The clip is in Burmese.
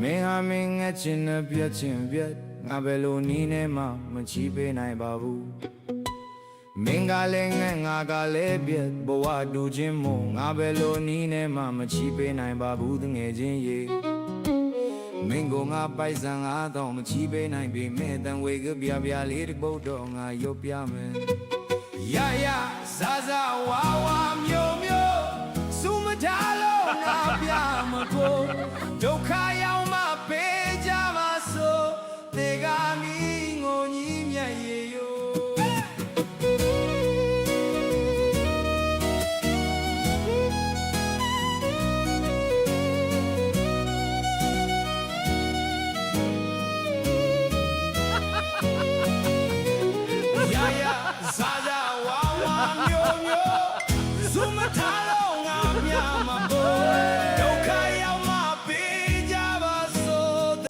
မင်းဟာမင်းငတ်ချင်တဲ့ပြတ်ချင်ပြတ်ငါဘယ်လိုနီးနေမှမချီးပေးနိုင်ပါဘူးမင်းကလည်းငတ်ငါကလည်းပြတ်ဘဝတူချင်းမို့ငါဘယ်လိုနီးနေမှမချီးပေးနိုင်ပါဘူးတငယ်ချင်းရေမင်းကိုငါပိုက်ဆံတော့မချီးပေးနိုင်ပေမဲ့တန်ဝေကပြပြလေးတစ်ပုတ်တော့ငါရုပ်ပြမယ်ရရဇာဇာဝါဝါမျိုးမျိုးစုမထားလို့ငါပြမကိုဒုက္ခရောက်မှပေးကြပါစို့တေကမီငိုညီးမြတ်ရေယိုရရဇာဇာဝါဝါမျိုးမျိုးစုမထားလို့ငါပြမ